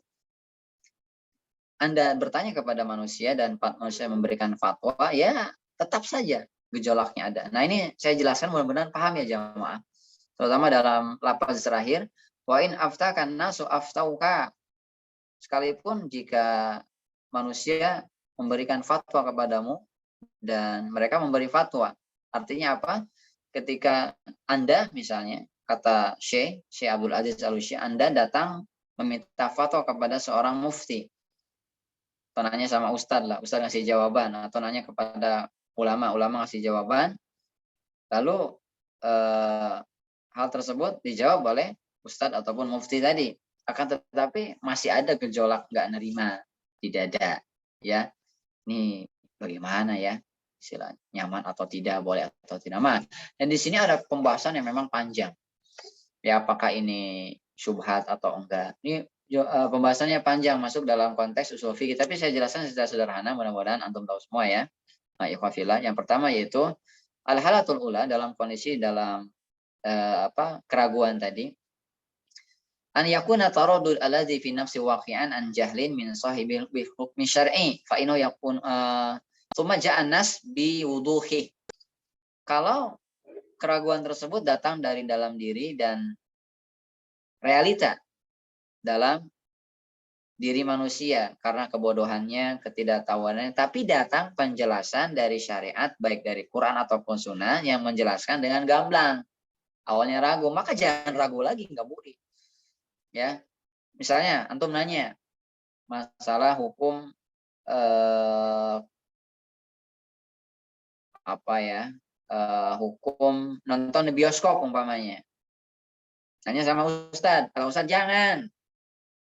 Anda bertanya kepada manusia dan manusia memberikan fatwa, ya tetap saja gejolaknya ada. Nah, ini saya jelaskan mudah-mudahan paham ya jamaah. Terutama dalam lafaz terakhir, wa in aftakan nasu aftauka. Sekalipun jika manusia memberikan fatwa kepadamu dan mereka memberi fatwa. Artinya apa? Ketika Anda misalnya, kata Syekh Abdul Aziz Al-Utsy, Anda datang meminta fatwa kepada seorang mufti. Atau nanya sama ustadz lah, ustadz ngasih jawaban, atau nanya kepada ulama ngasih jawaban. Lalu hal tersebut dijawab oleh ustadz ataupun mufti tadi. Akan tetapi masih ada gejolak nggak nerima di dada. Ya, ini bagaimana ya? Istilah nyaman atau tidak, boleh atau tidak. Dan di sini ada pembahasan yang memang panjang. Ya, apakah ini syubhat atau enggak? Ini pembahasannya panjang, masuk dalam konteks usul fikih, tapi saya jelaskan secara sederhana, mudah-mudahan antum tahu semua ya. Nah, ikhwafillah, yang pertama yaitu al-halatul ula, dalam kondisi dalam keraguan tadi, an yakuna taradud alladhi fi nafsi waqi'an an jahlin min sahibil bi hukmi syar'i fa innahu yakun thumma ja'an nas bi wuduhi. Kalau keraguan tersebut datang dari dalam diri dan realita dalam diri manusia karena kebodohannya, ketidaktahuannya, tapi datang penjelasan dari syariat baik dari Quran ataupun Sunnah yang menjelaskan dengan gamblang. Awalnya ragu, maka jangan ragu lagi, nggak boleh. Ya, misalnya antum nanya, masalah hukum hukum nonton di bioskop umpamanya. Tanya sama Ustadz, kalau Ustadz jangan.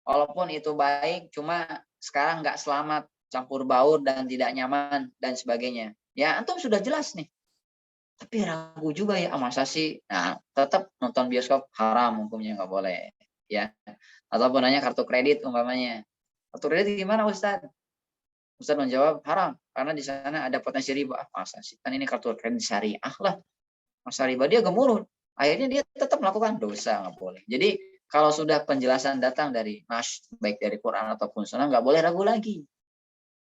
Walaupun itu baik, cuma sekarang nggak selamat, campur baur dan tidak nyaman dan sebagainya. Ya, antum sudah jelas nih. Tapi ragu juga ya, masa sih? Nah, tetap nonton bioskop haram hukumnya, nggak boleh. Ya, ataupun nanya kartu kredit umpamanya. Kartu kredit gimana Ustadz? Ustadz menjawab haram karena di sana ada potensi riba. Masa sih? Kan ini kartu kredit syariah lah. Masa riba, dia gemuruh. Akhirnya dia tetap melakukan dosa, nggak boleh. Jadi kalau sudah penjelasan datang dari nas, baik dari Quran ataupun Sunnah, nggak boleh ragu lagi.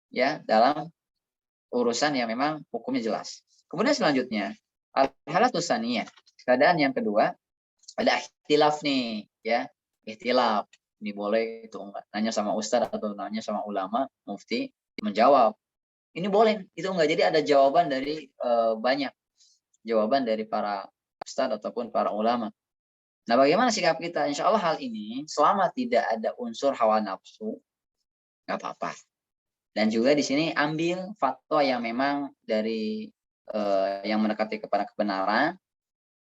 Ya, dalam urusan yang memang hukumnya jelas. Kemudian selanjutnya, al-halatus tsaniyah. Keadaan yang kedua, ada ikhtilaf nih, ya. Ikhtilaf. Ini boleh, itu enggak. Nanya sama ustadz atau nanya sama ulama, mufti, menjawab. Ini boleh, itu enggak. Jadi ada jawaban dari banyak. Jawaban dari para ustadz ataupun para ulama. Nah, bagaimana sikap kita? Insya Allah hal ini selama tidak ada unsur hawa nafsu, nggak apa-apa. Dan juga di sini ambil fatwa yang memang dari yang mendekati kepada kebenaran,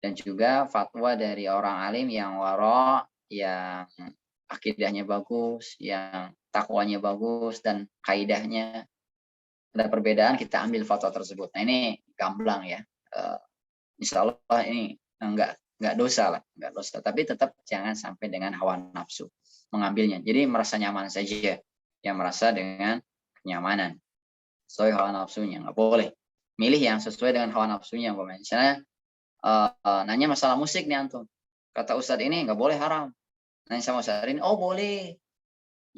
dan juga fatwa dari orang alim yang wara, yang akidahnya bagus, yang takwanya bagus, dan kaidahnya. Ada perbedaan, kita ambil fatwa tersebut. Nah, ini gamblang ya. Insya Allah ini nggak dosa lah, nggak dosa. Tapi tetap jangan sampai dengan hawa nafsu mengambilnya. Jadi merasa nyaman saja, yang merasa dengan kenyamanan. Sesuai hawa nafsunya, nggak boleh. Milih yang sesuai dengan hawa nafsunya. Misalnya nanya masalah musik nih antum. Kata Ustadz ini nggak boleh, haram. Nanya sama Ustadz ini, oh boleh.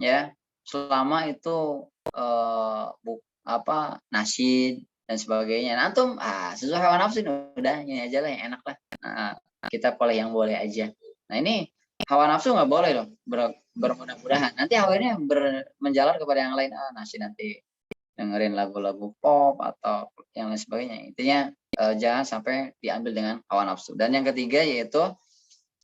Ya, selama itu nasyid dan sebagainya. Nah, antum sesuai hawa nafsu, udah ini aja lah yang enak lah. Nah, kita boleh yang boleh aja. Nah, ini hawa nafsu nggak boleh loh, bermudah-mudahan. Nanti awalnya menjalar kepada yang lain, nasyid nanti dengerin lagu-lagu pop atau yang lain sebagainya. Intinya jangan sampai diambil dengan hawa nafsu. Dan yang ketiga yaitu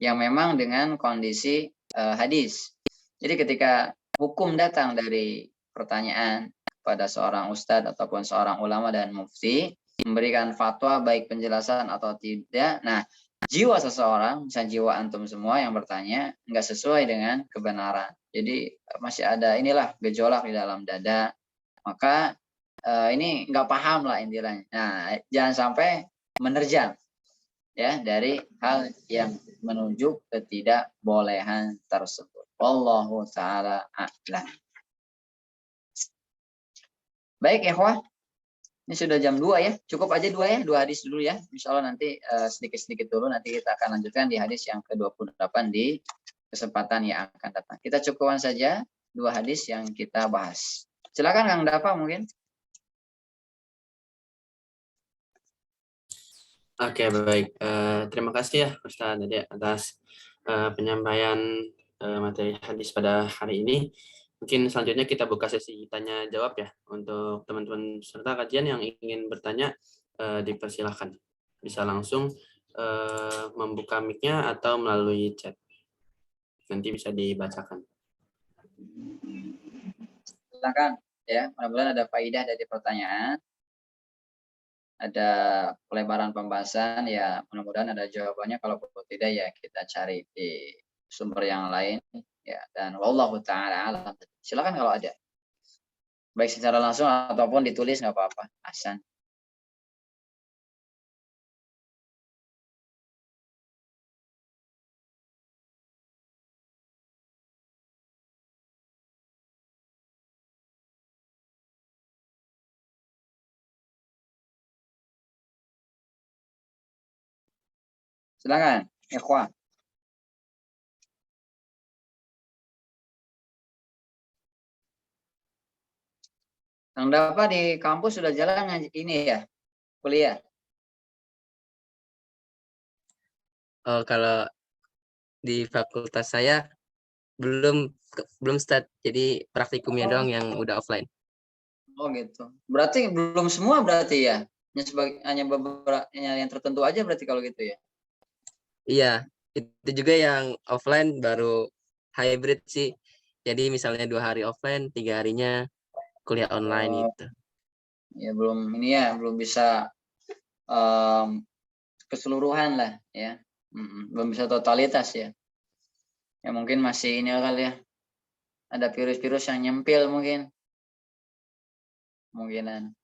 yang memang dengan kondisi hadis. Jadi ketika hukum datang dari pertanyaan pada seorang ustadz ataupun seorang ulama dan mufti, memberikan fatwa baik penjelasan atau tidak. Nah, jiwa seseorang, misalnya jiwa antum semua yang bertanya, nggak sesuai dengan kebenaran. Jadi masih ada inilah gejolak di dalam dada. Maka ini nggak paham lah intinya. Nah, jangan sampai menerjang ya dari hal yang menunjuk ketidakbolehan tersebut. Wallahu ta'ala a'lam. Baik ikhwah, ini sudah jam 2 ya. Cukup aja 2 ya, 2 hadis dulu ya. Insya Allah nanti sedikit-sedikit dulu, nanti kita akan lanjutkan di hadis yang ke-28 di kesempatan yang akan datang. Kita cukupkan saja 2 hadis yang kita bahas. Silakan Kang Dafa mungkin. Oke, baik. Terima kasih ya Ustaz Dede atas penyampaian materi hadis pada hari ini. Mungkin selanjutnya kita buka sesi tanya jawab ya untuk teman-teman peserta kajian yang ingin bertanya, dipersilahkan. Bisa langsung membuka mic-nya atau melalui chat. Nanti bisa dibacakan. Silakan ya, mudah-mudahan ada faidah dari pertanyaan. Ada pelebaran pembahasan ya, mudah-mudahan ada jawabannya. Kalau tidak ya kita cari di sumber yang lain ya. Dan wallahu ta'ala alam. Silakan kalau ada, baik secara langsung ataupun ditulis, nggak apa-apa. Hasan. Silakan ikhwah. Kang Dafa di kampus sudah jalan ini ya, kuliah? Kalau di fakultas saya belum start, jadi praktikumnya doang yang udah offline. Oh gitu. Berarti belum semua berarti ya? Hanya beberapa yang tertentu aja berarti kalau gitu ya? Iya, itu juga yang offline baru hybrid sih. Jadi misalnya 2 hari offline, 3 harinya kuliah online gitu. Ya belum bisa keseluruhan lah ya. Belum bisa totalitas ya. Ya mungkin masih ini kali ya. Ada virus-virus yang nyempil mungkin. Kemungkinan.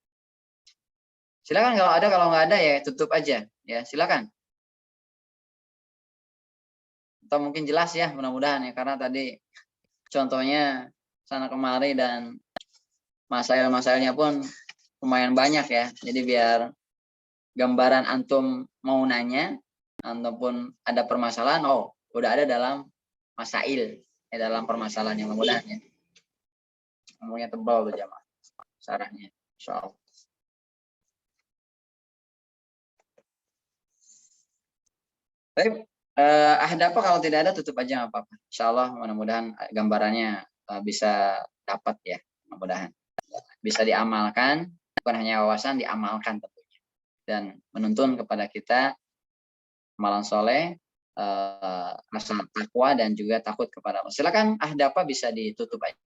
Silakan kalau ada, kalau nggak ada ya tutup aja ya, silakan. Atau mungkin jelas ya, mudah-mudahan ya, karena tadi contohnya sana kemari dan masalah-masalahnya pun lumayan banyak ya. Jadi biar gambaran antum mau nanya ataupun ada permasalahan, oh udah ada dalam masail, dalam permasalahan yang mudah ya. Ngomongnya tebal tuh jamaah sarahnya, insyaallah. Baik, ada apa kalau tidak ada tutup aja nggak apa-apa. Insyaallah mudah-mudahan gambarannya bisa dapat ya, mudah-mudahan bisa diamalkan, bukan hanya wawasan, diamalkan tentunya dan menuntun kepada kita amalan soleh, rasa takwa dan juga takut kepada Allah. Silakan apa bisa ditutup aja.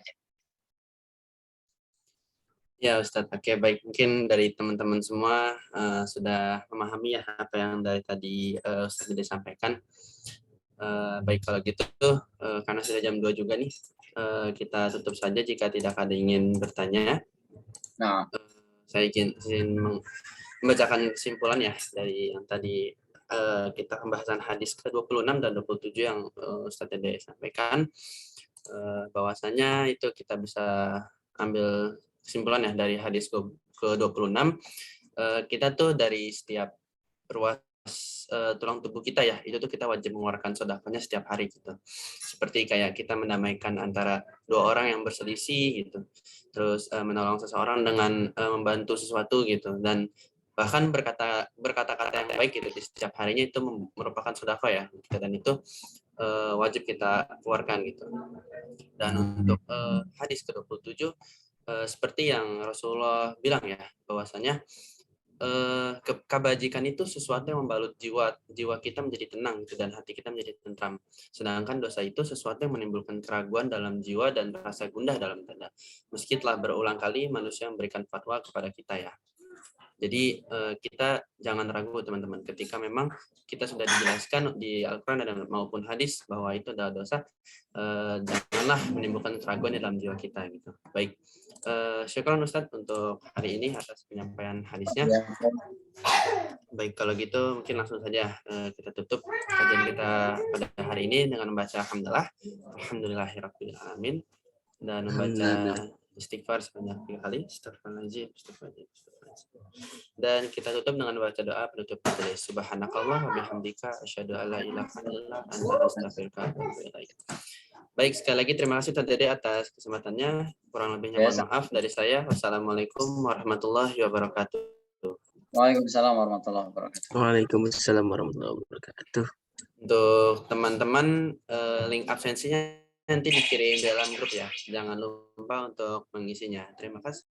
Ya Ustadz, oke baik, mungkin dari teman-teman semua sudah memahami ya apa yang dari tadi Ustadz disampaikan. Baik kalau gitu, karena sudah jam 2 juga nih, kita tutup saja jika tidak ada ingin bertanya. Nah, saya izin membacakan kesimpulan ya dari yang tadi kita pembahasan hadis ke-26 dan 27 yang Ustadz Dede sampaikan, bahwasanya itu kita bisa ambil kesimpulan ya dari hadis ke-26, kita tuh dari setiap ruas tulang tubuh kita ya, itu tuh kita wajib mengeluarkan sedekahnya setiap hari gitu. Seperti kayak kita mendamaikan antara dua orang yang berselisih gitu, terus menolong seseorang dengan membantu sesuatu gitu, dan bahkan berkata-kata yang baik gitu di setiap harinya, itu merupakan sedekah ya, dan itu wajib kita keluarkan gitu. Dan untuk hadis ke-27, seperti yang Rasulullah bilang ya, bahwasanya kebajikan itu sesuatu yang membalut jiwa kita menjadi tenang gitu, dan hati kita menjadi tentram. Sedangkan dosa itu sesuatu yang menimbulkan keraguan dalam jiwa dan rasa gundah dalam dada. Meski telah berulang kali manusia memberikan fatwa kepada kita ya. Jadi kita jangan ragu teman-teman, ketika memang kita sudah dijelaskan di Al-Quran dan maupun hadis bahwa itu adalah dosa, janganlah menimbulkan keraguan dalam jiwa kita gitu. Baik, syukran Ustadz untuk hari ini atas penyampaian hadisnya. Baik kalau gitu mungkin langsung saja kita tutup kajian kita pada hari ini dengan membaca alhamdulillahirabbil alamin dan membaca istighfar sebanyak 3 kali. Astagfirullahaladzim. Dan kita tutup dengan baca doa penutup majelis. Subhanakallah wa bihamdika asyhadu an la ilaha illa anta astaghfiruka wa atubu ilaik. Baik, sekali lagi terima kasih Ustaz Dede atas kesempatannya. Kurang lebihnya mohon maaf dari saya. Wassalamualaikum warahmatullahi wabarakatuh. Waalaikumsalam warahmatullahi wabarakatuh. Waalaikumsalam warahmatullahi wabarakatuh. Untuk teman-teman, link absensinya nanti dikirim dalam grup ya. Jangan lupa untuk mengisinya. Terima kasih.